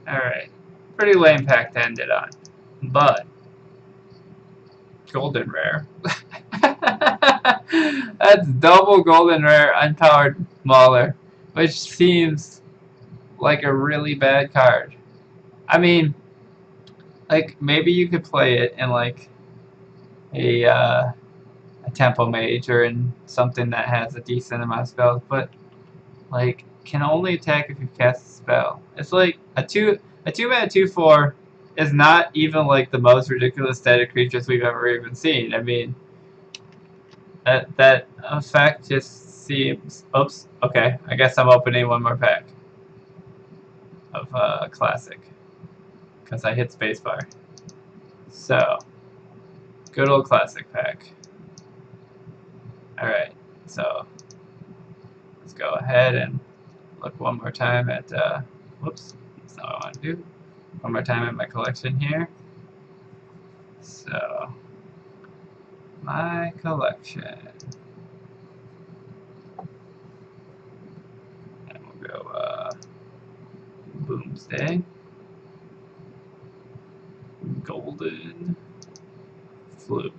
Alright. Pretty lame pack to end it on. But, golden rare. That's double golden rare unpowered Mauler, which seems like a really bad card. I mean, like, maybe you could play it in, like, a tempo mage or in something that has a decent amount of spells, but like can only attack if you cast a spell. It's like a 2-mana 2/4 is not even like the most ridiculous static creatures we've ever even seen. I mean that effect just seems oops, okay. I guess I'm opening one more pack of classic. Because I hit spacebar. So good old classic pack. Alright, so let's go ahead and look one more time at, whoops, that's not what I want to do. One more time at my collection here. So, my collection. And we'll go, Boomsday. Golden. Floop.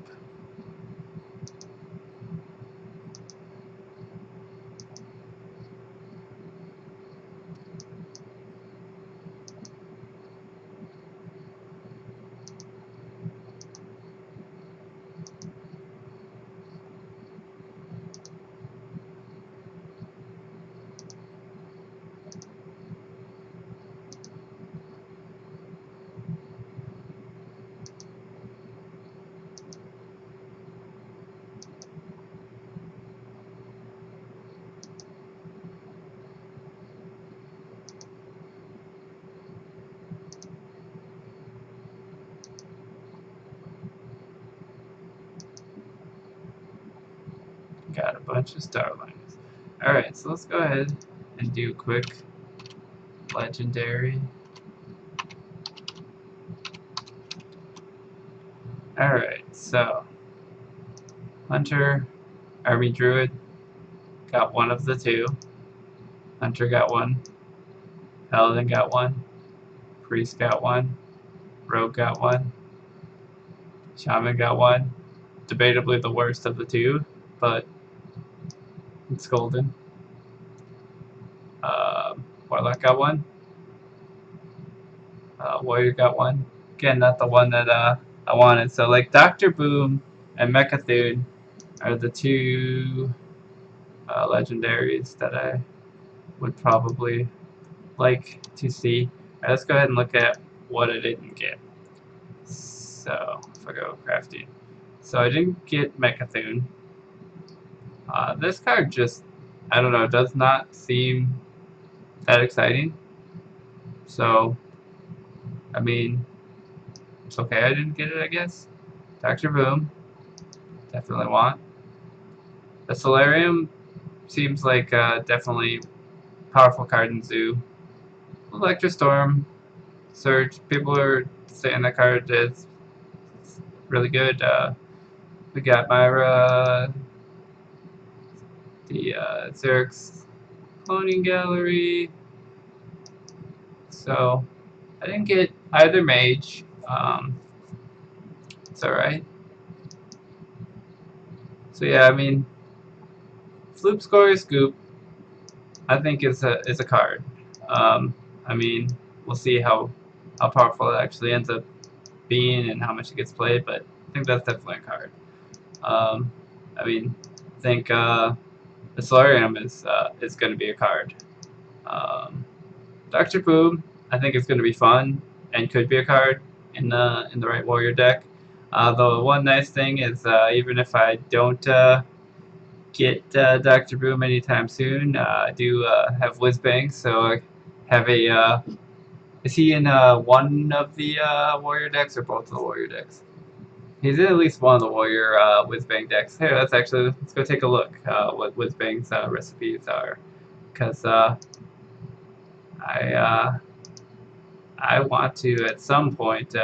Got a bunch of Starlines. Alright, so let's go ahead and do quick legendary. Alright, so Hunter, Army Druid, got one of the two. Hunter got one. Paladin got one. Priest got one. Rogue got one. Shaman got one. Debatably the worst of the two, but it's golden. Warlock got one. Warrior got one. Again, not the one that I wanted. So like Dr. Boom and Mechathune are the two legendaries that I would probably like to see. Alright, let's go ahead and look at what I didn't get. So if I go crafting. So I didn't get Mechathune. This card just, I don't know, does not seem that exciting. So, I mean, it's okay I didn't get it, I guess. Dr. Boom, definitely want. The Solarium seems like definitely powerful card in Zoo. Electrostorm, Surge, people are saying that card is really good. We got Myra, the Xerx Cloning Gallery. So, I didn't get either mage. It's alright. So yeah, I mean, Floop Score Scoop, I think is a card. I mean, we'll see how powerful it actually ends up being and how much it gets played, but I think that's definitely a card. I mean, I think the Solarium is going to be a card. Dr. Boom, I think it's going to be fun and could be a card in the right warrior deck. The one nice thing is even if I don't get Dr. Boom anytime soon, I do have Whizbang, so I have a. Is he in one of the warrior decks or both of the warrior decks? He's in at least one of the warrior Whizbang decks. Here, let's go take a look what Whizbang's recipes are. because I want to at some point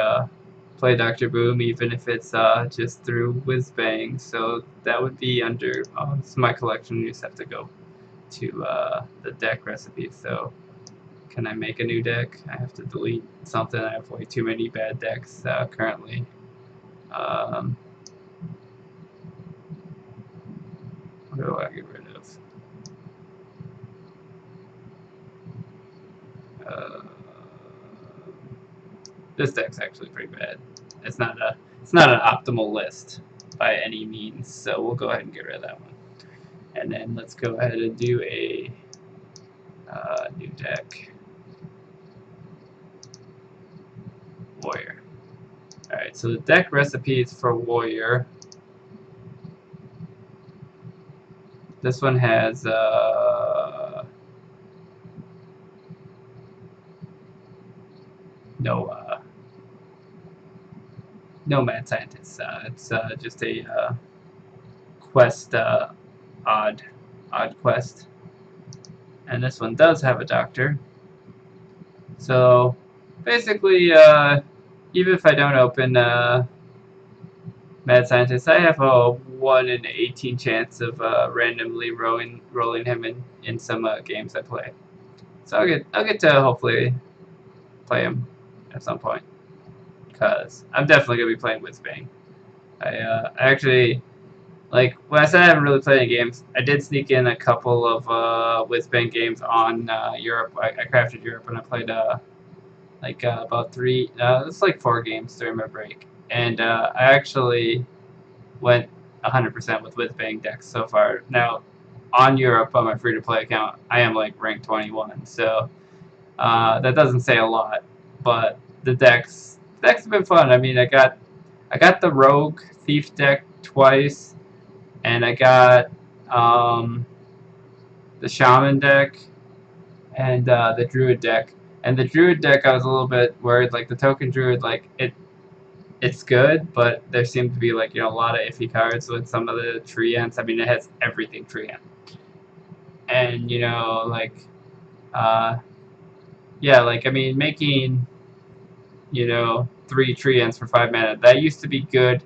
play Dr. Boom, even if it's just through Whizbang. So that would be under this is my collection. You just have to go to the deck recipe. So can I make a new deck? I have to delete something. I have way too many bad decks currently. What do I get rid of? This deck's actually pretty bad. It's not an optimal list by any means, so we'll go ahead and get rid of that one. And then let's go ahead and do a new deck. Warrior. Alright, so the deck recipes for Warrior. This one has no mad scientists. It's just a quest, odd quest. And this one does have a doctor. So basically, even if I don't open mad scientist, I have a 1 in 18 chance of randomly rolling him in some games I play. So I'll get to hopefully play him at some point, because I'm definitely gonna be playing Whizbang. I actually, like, when I said I haven't really played any games, I did sneak in a couple of Whizbang games on Europe. I crafted Europe and I played like about 3, it's like 4 games during my break, and I actually went 100% with Whizbang decks so far. Now, on Europe on my free-to-play account, I am like ranked 21, so that doesn't say a lot, but the decks have been fun. I mean, I got the Rogue Thief deck twice, and I got the Shaman deck and the Druid deck. And the Druid deck, I was a little bit worried. Like the Token Druid, like it's good, but there seemed to be like, you know, a lot of iffy cards with some of the Treants. I mean, it has everything Treant, and you know, like yeah, like I mean, making, you know, 3 Treants for 5 mana, that used to be good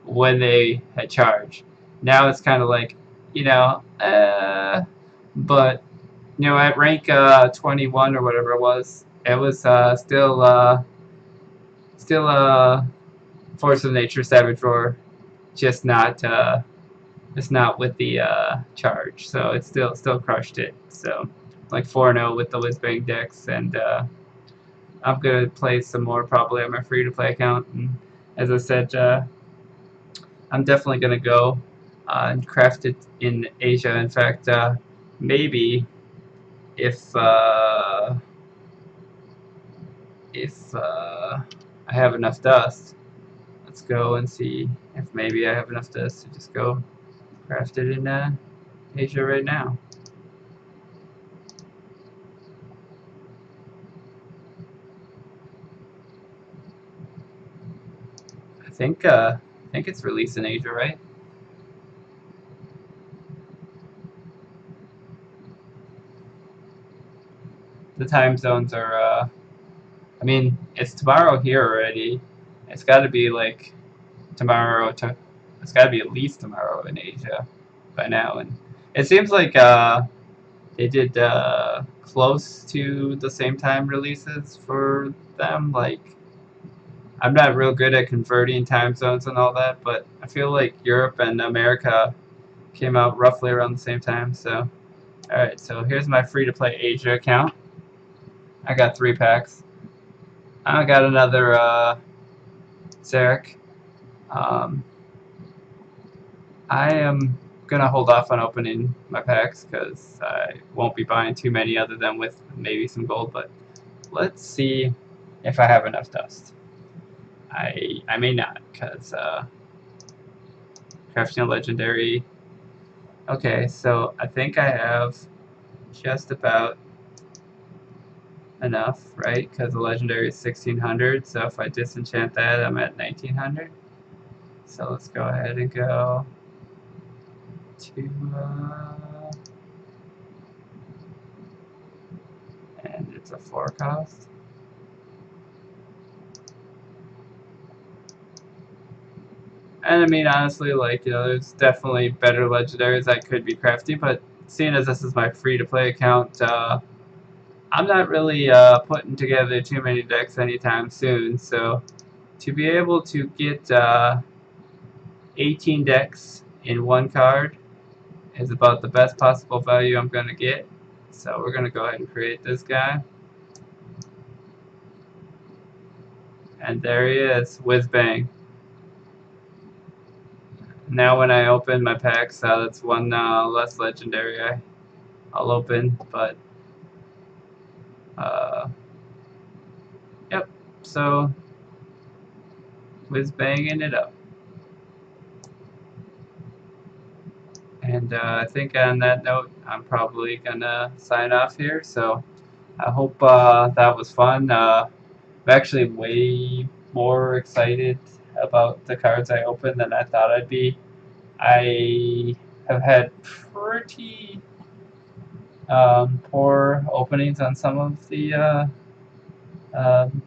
when they had charge. Now it's kind of like, you know, but you know, at rank 21 or whatever it was still Force of Nature Savage Roar, just not with the charge. So it still crushed it. So like 4-0 with the Whizbang decks, and I'm gonna play some more probably on my free-to-play account. And as I said, I'm definitely gonna go and craft it in Asia. In fact, maybe if I have enough dust, let's go and see if maybe I have enough dust to just go craft it in Asia right now. I think it's released in Asia, right? The time zones are I mean, it's tomorrow here already. It's got to be like tomorrow to. It's got to be at least tomorrow in Asia by now, and it seems like they did close to the same time releases for them. Like, I'm not real good at converting time zones and all that, but I feel like Europe and America came out roughly around the same time. So, all right. So here's my free-to-play Asia account. I got 3 packs. I got another Zarek. I am gonna hold off on opening my packs because I won't be buying too many other than with maybe some gold. But let's see if I have enough dust. I may not, because crafting a legendary. Okay, so I think I have just about enough, right? Because the legendary is 1600, so if I disenchant that, I'm at 1900. So let's go ahead and go to it's a 4 cost. And I mean, honestly, like, you know, there's definitely better legendaries that could be crafty, but seeing as this is my free-to-play account, I'm not really putting together too many decks anytime soon, so to be able to get 18 decks in one card is about the best possible value I'm going to get. So we're going to go ahead and create this guy. And there he is, whiz bang. Now when I open my packs, that's one less legendary I'll open, but yep, so whiz banging it up. And I think on that note, I'm probably gonna sign off here. So I hope that was fun. I'm actually way more excited about the cards I opened than I thought I'd be. I have had pretty poor openings on some of the um,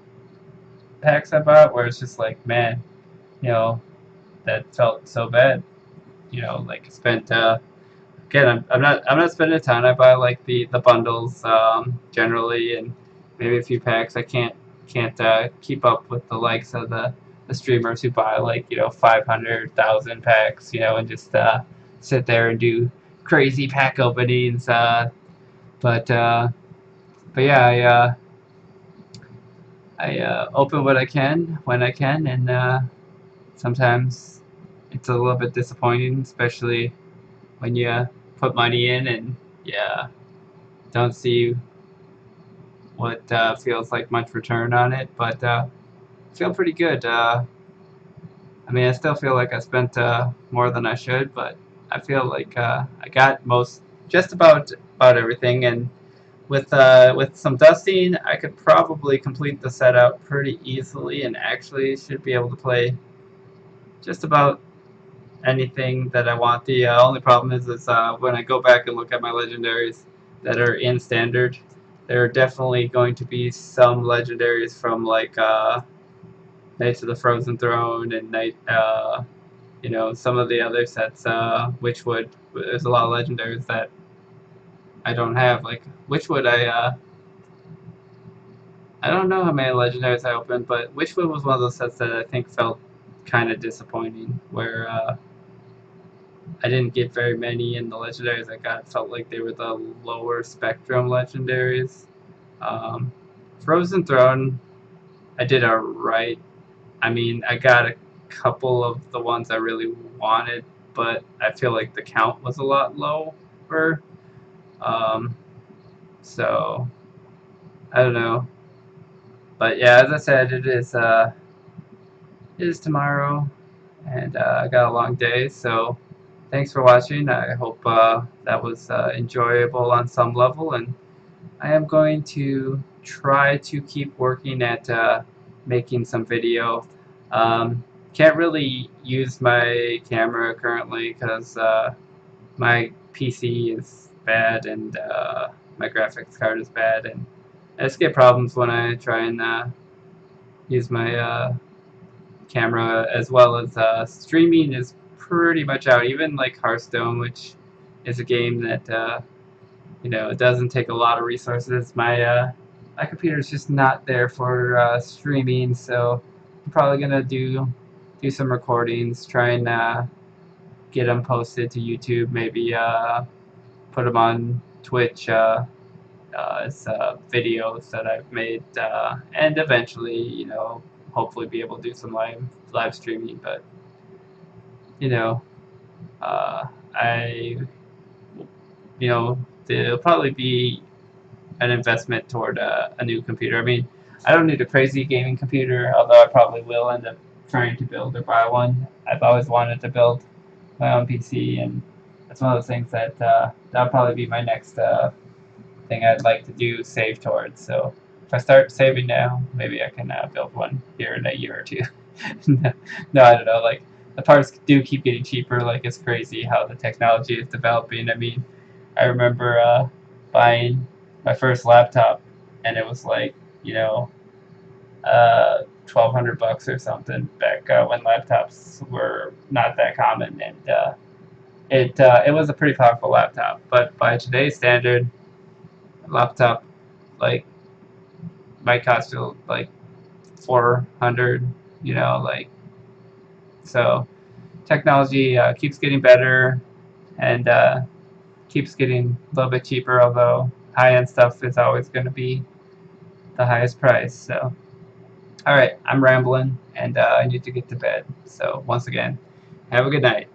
packs I bought, where it's just like, man, you know, that felt so bad. You know, like spent again, I'm not spending a ton. I buy like the bundles generally, and maybe a few packs. I can't keep up with the likes of the streamers who buy like 500,000 packs, and just sit there and do crazy pack openings. But but yeah, I open what I can when I can, and sometimes it's a little bit disappointing, especially when you put money in and yeah, don't see what feels like much return on it, but feel pretty good. I mean, I still feel like I spent more than I should, but I feel like I got just about everything, and with some dusting, I could probably complete the set out pretty easily, and actually should be able to play just about anything that I want. The only problem is when I go back and look at my legendaries that are in standard, there are definitely going to be some legendaries from like Knights of the Frozen Throne and some of the other sets. Witchwood, there's a lot of legendaries that I don't have. Like Witchwood, I don't know how many legendaries I opened, but Witchwood was one of those sets that I think felt kind of disappointing, where I didn't get very many, and the legendaries I got felt like they were the lower spectrum legendaries. Um, Frozen Throne, I did alright. I mean, I got a couple of the ones I really wanted, but I feel like the count was a lot lower. Um, so, I don't know. But yeah, as I said, it is tomorrow, and I got a long day, so thanks for watching. I hope that was enjoyable on some level, and I am going to try to keep working at making some video. Um, can't really use my camera currently because my PC is bad and my graphics card is bad, and I just get problems when I try and use my camera, as well as streaming is pretty much out. Even like Hearthstone, which is a game that it doesn't take a lot of resources. My computer is just not there for streaming, so I'm probably gonna do some recordings, try and get them posted to YouTube, maybe put them on Twitch as videos that I've made, and eventually, hopefully be able to do some live streaming. But you know, I it'll probably be an investment toward a new computer. I mean, I don't need a crazy gaming computer, although I probably will end up trying to build or buy one. I've always wanted to build my own PC, and that's one of those things that that'll probably be my next thing I'd like to do, save towards. So if I start saving now, maybe I can build one here in a year or two. No, I don't know. Like, the parts do keep getting cheaper. Like, it's crazy how the technology is developing. I mean, I remember buying my first laptop. and it was like, you know, $1,200 or something back when laptops were not that common, and it was a pretty powerful laptop. But by today's standard, a laptop like might cost you like 400, you know, like so. Technology keeps getting better and keeps getting a little bit cheaper, although high-end stuff is always going to be the highest price. So, all right, I'm rambling, and I need to get to bed. So, once again, have a good night.